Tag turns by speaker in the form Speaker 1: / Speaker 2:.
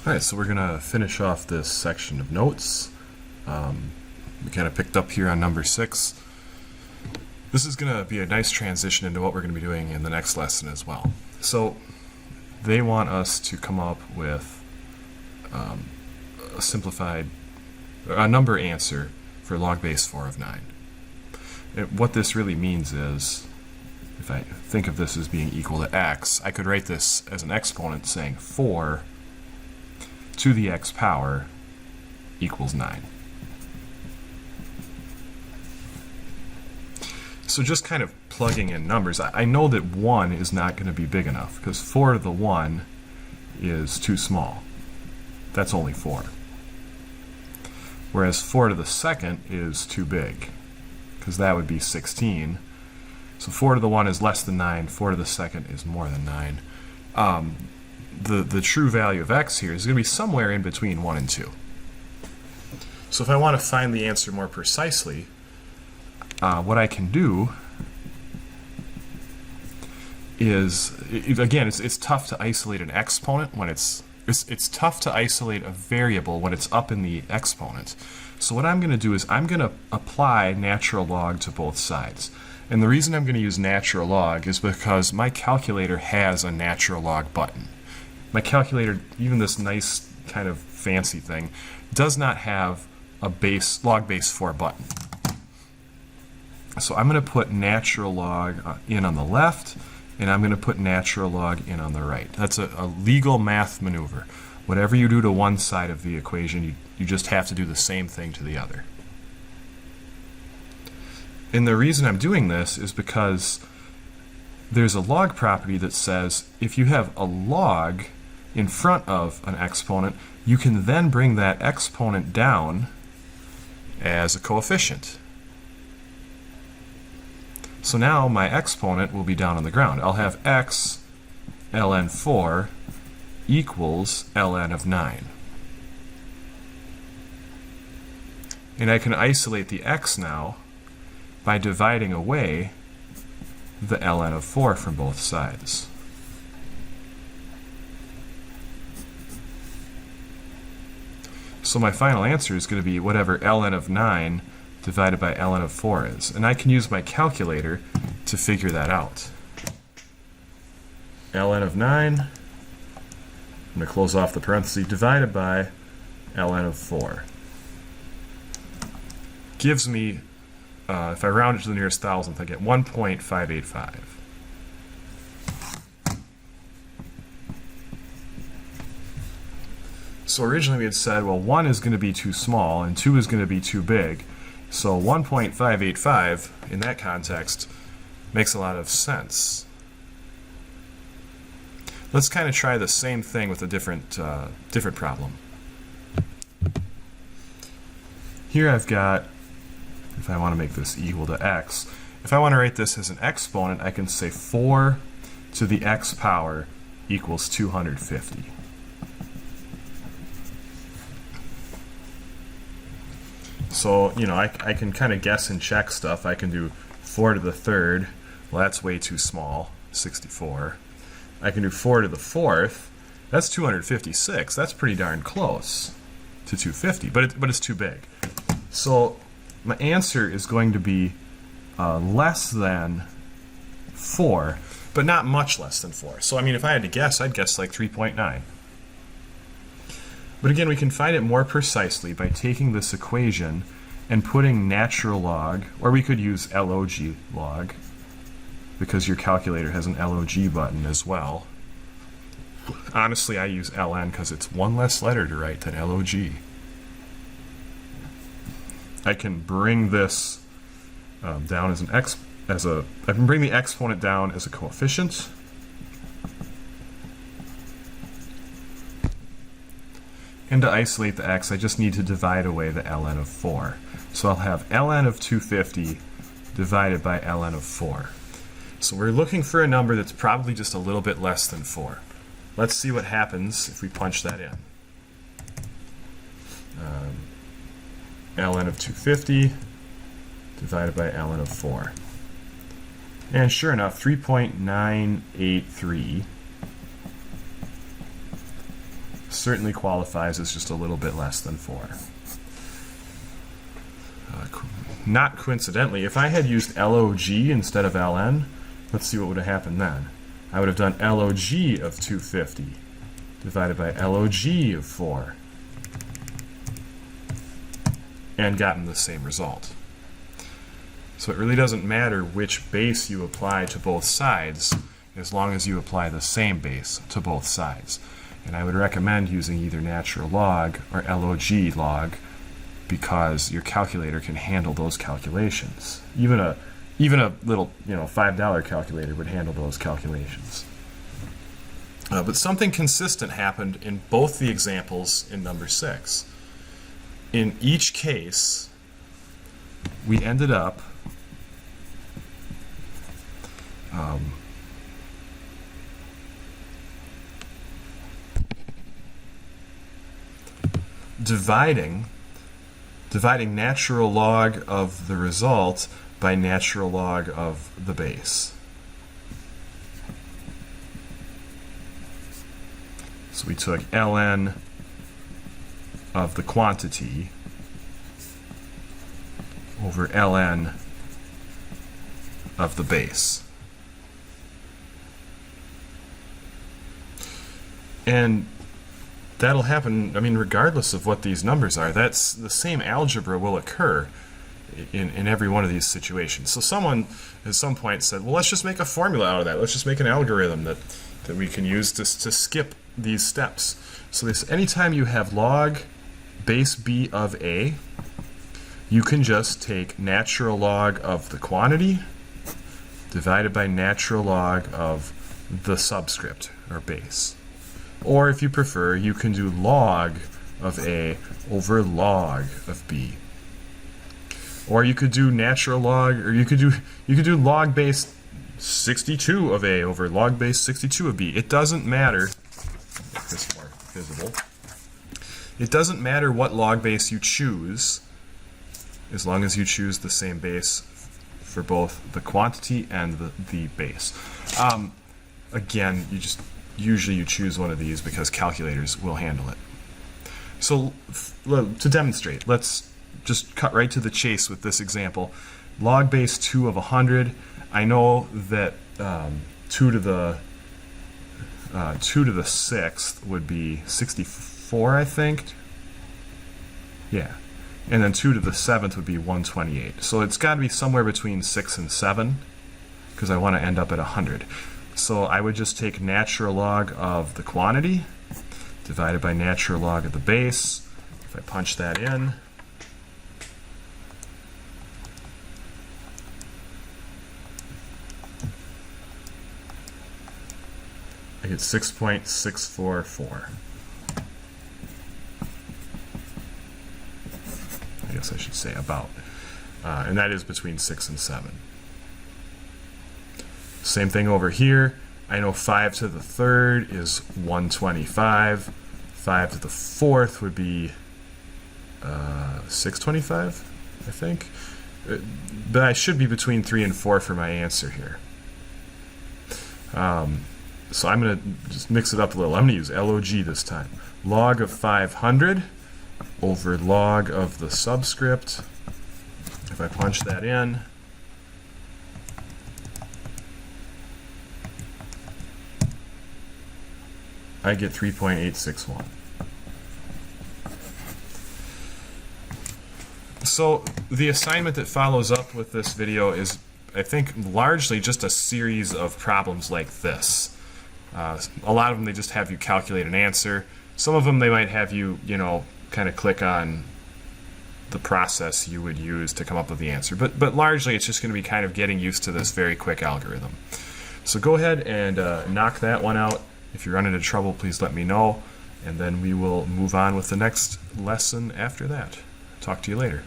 Speaker 1: Alright, so we're going to finish off this section of notes. We kind of picked up here on number 6. This is going to be a nice transition into what we're going to be doing in the next lesson as well. So they want us to come up with a simplified, a number answer for log base 4 of 9. And what this really means is, if I think of this as being equal to x, I could write this as an exponent saying 4 to the x power equals 9. So just kind of plugging in numbers, I know that 1 is not going to be big enough because 4 to the 1 is too small. That's only 4. Whereas 4 to the second is too big because that would be 16. So 4 to the 1 is less than 9, 4 to the second is more than 9. The true value of x here is going to be somewhere in between 1 and 2. So if I want to find the answer more precisely, what I can do is, again, it's tough to isolate an exponent when it's tough to isolate a variable when it's up in the exponent. So what I'm going to do is I'm going to apply natural log to both sides. And the reason I'm going to use natural log is because my calculator has a natural log button. My calculator, even this nice kind of fancy thing, does not have a log base 4 button. So I'm going to put natural log in on the left, and I'm going to put natural log in on the right. That's a legal math maneuver. Whatever you do to one side of the equation, you just have to do the same thing to the other. And the reason I'm doing this is because there's a log property that says if you have a log in front of an exponent, you can then bring that exponent down as a coefficient. So now my exponent will be down on the ground. I'll have x ln 4 equals ln of 9. And I can isolate the x now by dividing away the ln of 4 from both sides. So my final answer is going to be whatever ln of 9 divided by ln of 4 is. And I can use my calculator to figure that out. ln of 9, I'm going to close off the parenthesis, divided by ln of 4. Gives me, if I round it to the nearest thousandth, I get 1.585. So originally we had said, well, 1 is going to be too small and 2 is going to be too big. So 1.585 in that context makes a lot of sense. Let's kind of try the same thing with a different problem. Here I've got, if I want to make this equal to x, if I want to write this as an exponent, I can say 4 to the x power equals 250. So, you know, I can kind of guess and check stuff. I can do 4 to the third. Well, that's way too small, 64. I can do 4 to the fourth. That's 256. That's pretty darn close to 250, but it's too big. So my answer is going to be less than 4, but not much less than 4. So, I mean, if I had to guess, I'd guess like 3.9. But again, we can find it more precisely by taking this equation and putting natural log, or we could use log log, because your calculator has an log button as well. Honestly, I use ln because it's one less letter to write than log. I can bring this down as I can bring the exponent down as a coefficient. And to isolate the x, I just need to divide away the ln of 4. So I'll have ln of 250 divided by ln of 4. So we're looking for a number that's probably just a little bit less than 4. Let's see what happens if we punch that in. Ln of 250 divided by ln of 4. And sure enough, 3.983 certainly qualifies as just a little bit less than 4. Not coincidentally, if I had used log instead of ln, let's see what would have happened then. I would have done log of 250 divided by log of 4 and gotten the same result. So it really doesn't matter which base you apply to both sides as long as you apply the same base to both sides. And I would recommend using either natural log or log log because your calculator can handle those calculations. Even a little, $5 calculator would handle those calculations. But something consistent happened in both the examples in number 6. In each case, we ended up dividing natural log of the result by natural log of the base. So we took ln of the quantity over ln of the base. And that'll happen, regardless of what these numbers are. That's the same algebra will occur in every one of these situations. So someone at some point said, well, let's just make a formula out of that. Let's just make an algorithm that we can use to skip these steps. So this, anytime you have log base b of a, you can just take natural log of the quantity divided by natural log of the subscript or base. Or if you prefer, you can do log of a over log of b. Or you could do natural log, or you could do log base 62 of a over log base 62 of b. It doesn't matter. Make this more visible. It doesn't matter what log base you choose, as long as you choose the same base for both the quantity and the base. Again, usually you choose one of these because calculators will handle it. So to demonstrate, let's just cut right to the chase with this example. Log base 2 of 100. I know that 2 to the 6th would be 64, I think. Yeah. And then 2 to the 7th would be 128. So it's got to be somewhere between 6 and 7 because I want to end up at 100. So I would just take natural log of the quantity divided by natural log of the base. If I punch that in, I get 6.644. I guess I should say about. And that is between 6 and 7. Same thing over here. I know 5 to the 3rd is 125. 5 to the 4th would be 625, I think. But I should be between 3 and 4 for my answer here. So I'm going to just mix it up a little. I'm going to use log this time. Log of 500 over log of the subscript. If I punch that in, I get 3.861. So the assignment that follows up with this video is, I think, largely just a series of problems like this. A lot of them, they just have you calculate an answer. Some of them, they might have you, kind of click on the process you would use to come up with the answer. But largely, it's just going to be kind of getting used to this very quick algorithm. So go ahead and knock that one out. If you run into trouble, please let me know, and then we will move on with the next lesson after that. Talk to you later.